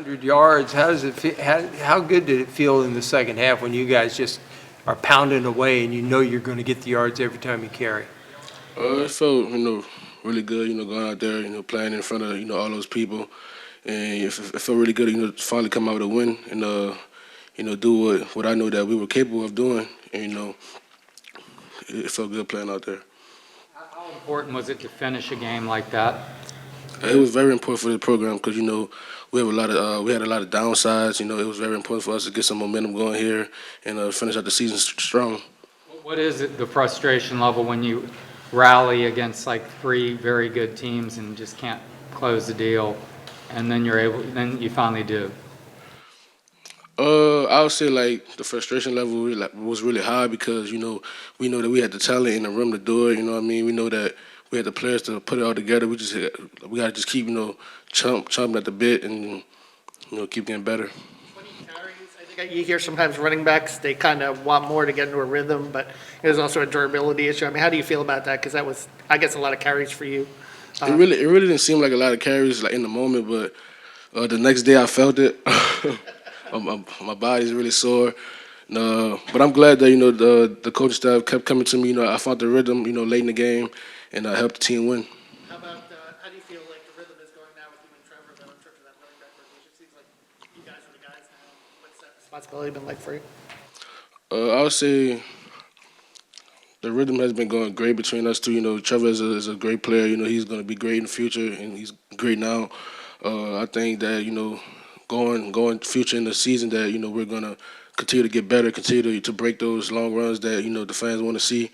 100 yards. How does it feel? How good did it feel in the second half when you guys just are pounding away and you know you're going to get the yards every time you carry? It felt, really good, going out there, playing in front of, all those people. And it felt really good, to finally come out with a win and, do what I know that we were capable of doing. And, it felt good playing out there. How important was it to finish a game like that? It was very important for the program because, we had a lot of downsides. It was very important for us to get some momentum going here and finish out the season strong. What is it, the frustration level when you rally against like three very good teams and just can't close the deal, and then then you finally do? I would say like the frustration level was really high because we know that we had the talent in the room to do it. You know what I mean? We know that we had the players to put it all together. We got to just keep chomping at the bit and keep getting better. 20 carries. I think you hear sometimes running backs, they kind of want more to get into a rhythm, but there's also a durability issue. I mean, how do you feel about that? Because that was, I guess, a lot of carries for you. It really didn't seem like a lot of carries like in the moment, but the next day I felt it. My body's really sore. But I'm glad that the coaching staff kept coming to me. I found the rhythm late in the game and I helped the team win. How do you feel like the rhythm is going now with you and Trevor, though, in terms of that running back rotation? It seems like you guys are the guys now. What's that responsibility been like for you? I would say the rhythm has been going great between us two. Trevor is a great player. He's going to be great in the future, and he's great now. I think that going future in the season that we're going to continue to get better, continue to break those long runs that the fans want to see,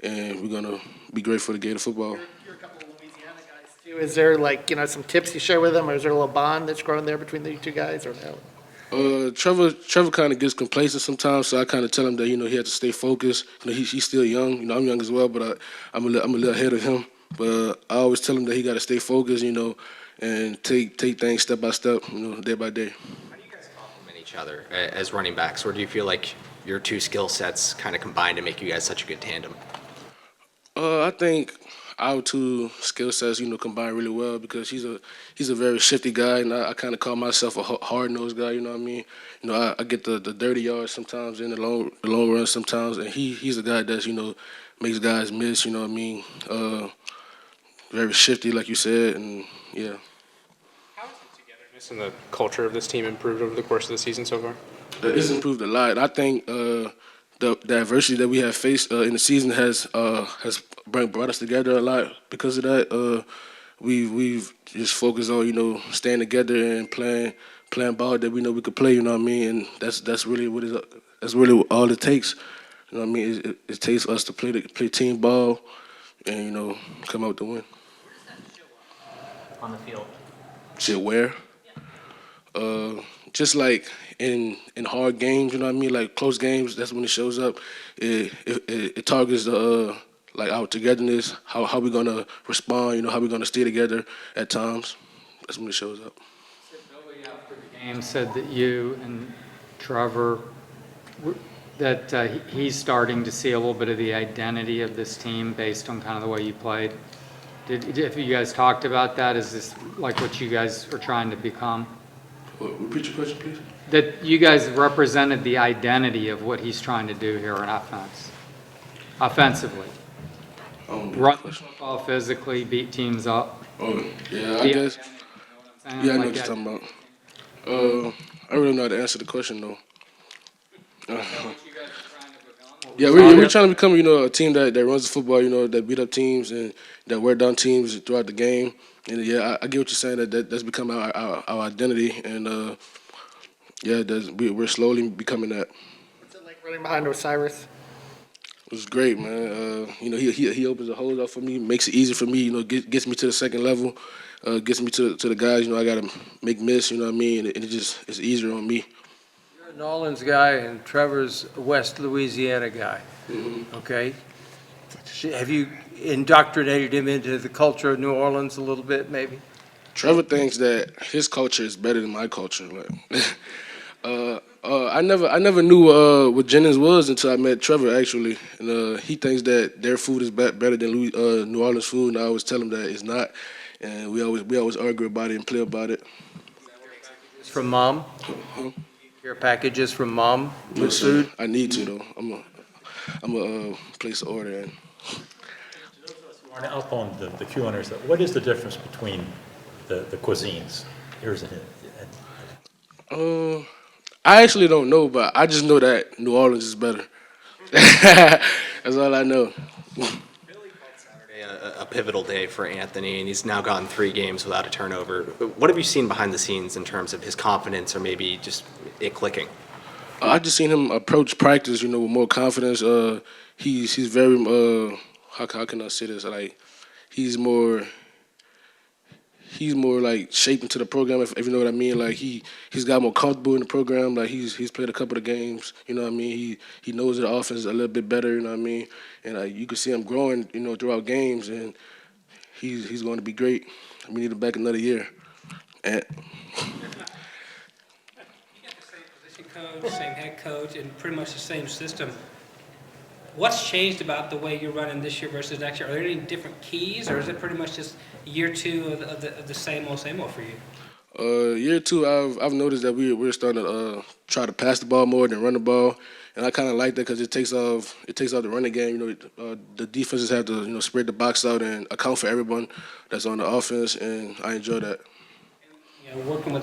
and we're going to be great for the Gator football. You're a couple of Louisiana guys too. Is there like some tips you share with them, or is there a little bond that's growing there between the two guys, or no? Trevor kind of gets complacent sometimes, so I kind of tell him that he has to stay focused. He's still young. I'm young as well, but I'm a little ahead of him. But I always tell him that he got to stay focused, and take things step by step, day by day. How do you guys complement each other as running backs, or do you feel like your two skill sets kind of combine to make you guys such a good tandem? I think our two skill sets, combine really well because he's a very shifty guy, and I kind of call myself a hard-nosed guy. You know what I mean? I get the dirty yards sometimes in the long run sometimes, and he's a guy that's makes guys miss. You know what I mean? Very shifty, like you said, and yeah. How has the togetherness and the culture of this team improved over the course of the season so far? It's improved a lot. I think the adversity that we have faced in the season has brought us together a lot. Because of that, we've just focused on staying together and playing ball that we know we could play. You know what I mean? And that's really that's really all it takes. You know what I mean? It takes us to play team ball and come out to win. On the field. Shit, where? Just like in hard games, you know what I mean? Like close games, that's when it shows up. It targets like our togetherness, how we gonna respond, how we gonna stay together at times. That's when it shows up. Billy, after the game, said that you and Trevor, that he's starting to see a little bit of the identity of this team based on kind of the way you played. Have you guys talked about that? Is this like what you guys are trying to become? Repeat your question, please. That you guys represented the identity of what he's trying to do here in offensively. Run the football physically, beat teams up. Oh, yeah, I guess. You know Yeah, I know what you're talking about. I really don't know how to answer the question, though. Yeah, we're trying to become, a team that runs the football, that beat up teams and that wear down teams throughout the game. And yeah, I get what you're saying. That's become our identity, and we're slowly becoming that. What's it like running behind Osiris? It was great, man. He opens the holes up for me, makes it easy for me. Gets me to the second level, gets me to the guys. I gotta make miss. You know what I mean? And it's easier on me. You're a New Orleans guy, and Trevor's a West Louisiana guy. Mm-hmm. Okay. Have you indoctrinated him into the culture of New Orleans a little bit, maybe? Trevor thinks that his culture is better than my culture. I never knew what Jennings was until I met Trevor, actually. And he thinks that their food is better than New Orleans food, and I always tell him that it's not. And we always argue about it and play about it. From mom? Care packages from mom No, with sir. food? I need to though. I'm a place an order in. Aren't up on the Q owners, what is the difference between the cuisines? Here's a hint. I actually don't know, but I just know that New Orleans is better. That's all I know. Saturday, a pivotal day for Anthony, and he's now gone 3 games without a turnover. What have you seen behind the scenes in terms of his confidence or maybe just it clicking? I just seen him approach practice, with more confidence. He's very how can I say this? Like he's more like shaped into the program, if you know what I mean. Like he's got more comfortable in the program. Like he's played a couple of games, you know what I mean. He knows the offense a little bit better, you know what I mean. And you can see him growing, throughout games, and he's going to be great. We need him back another year. And You got the same position coach, same head coach, and pretty much the same system. What's changed about the way you're running this year versus next year? Are there any different keys, or is it pretty much just year 2 of the same old for you? Year 2, I've noticed that we're starting to try to pass the ball more than run the ball, and I kind of like that because it takes off the running game. The defenses have to spread the box out and account for everyone that's on the offense, and I enjoy that. Working with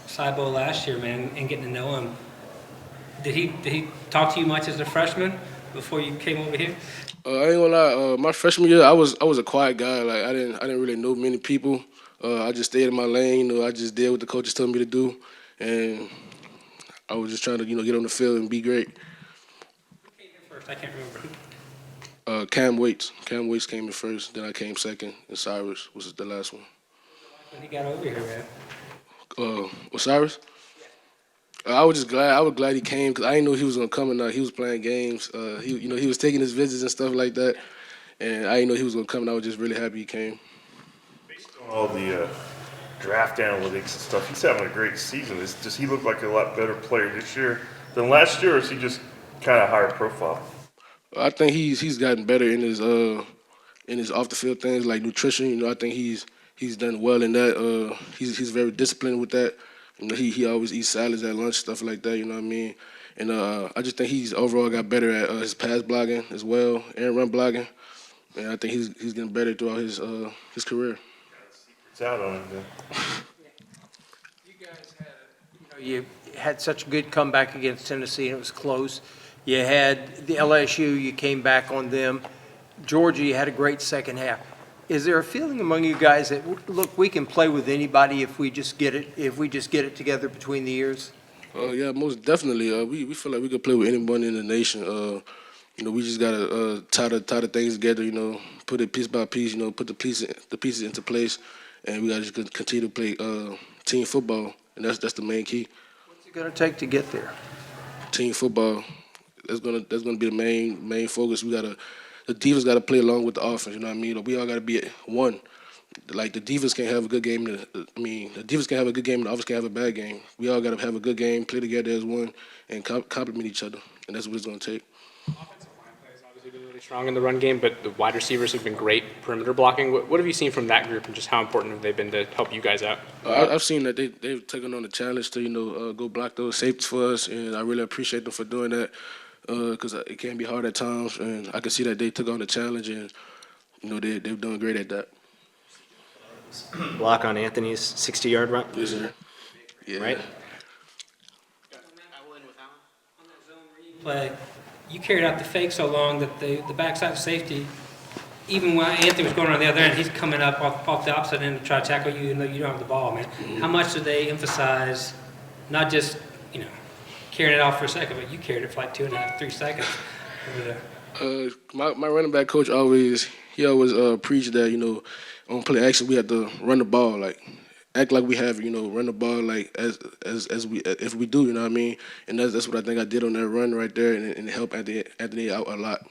Cybo last year, man, and getting to know him. Did he talk to you much as a freshman before you came over here? I ain't gonna lie. My freshman year, I was a quiet guy. Like I didn't really know many people. I just stayed in my lane. I just did what the coaches told me to do, and I was just trying to get on the field and be great. Who came in first? I can't remember. Cam Waits. Cam Waits came in first. Then I came second, and Cyrus was the last one. When he got over here, man. Osiris? I was just glad. I was glad he came because I didn't know he was gonna come and he was playing games. He was taking his visits and stuff like that, and I didn't know he was gonna come. And I was just really happy he came. Based on all the draft analytics and stuff, he's having a great season. Does he look like a lot better player this year than last year, or is he just kind of higher profile? I think he's gotten better in his off the field things like nutrition. I think he's done well in that. He's very disciplined with that. He always eats salads at lunch, stuff like that. You know what I mean? And I just think he's overall got better at his pass blocking as well and run blocking. And I think he's getting better throughout his career. It's out on him then. You guys you had such a good comeback against Tennessee, and it was close. You had the LSU, you came back on them. Georgia, you had a great second half. Is there a feeling among you guys that, look, we can play with anybody if we just get it together between the years? Yeah, most definitely. We feel like we could play with anyone in the nation. We just gotta tie the things together. Put it piece by piece. Put the pieces into place, and we gotta just continue to play team football, and that's the main key. What's it going to take to get there? Team football. That's gonna be the main focus. The defense got to play along with the offense. You know what I mean? We all got to be at one. Like the defense can't have a good game. The defense can have a good game, and the offense can have a bad game. We all got to have a good game, play together as one, and complement each other. And that's what it's going to take. Offensive line play has obviously been really strong in the run game, but the wide receivers have been great perimeter blocking. What have you seen from that group, and just how important have they been to help you guys out? I've seen that they've taken on the challenge to go block those safeties for us, and I really appreciate them for doing that. Because it can be hard at times, and I can see that they took on the challenge, and they're doing great at that. Block on Anthony's 60-yard run? Yes, sir. Yeah. Right? Play, you carried out the fake so long that the backside safety, even when Anthony was going on the other end, he's coming up off the opposite end to try to tackle you, even though you don't have the ball, man. How much do they emphasize not just, carrying it off for a second, but you carried it for like 2.5, 3 seconds over there? My running back coach always preached that on play action we have to run the ball, like act like we have run the ball like as if we do, you know what I mean. And that's what I think I did on that run right there, and it helped Anthony out a lot.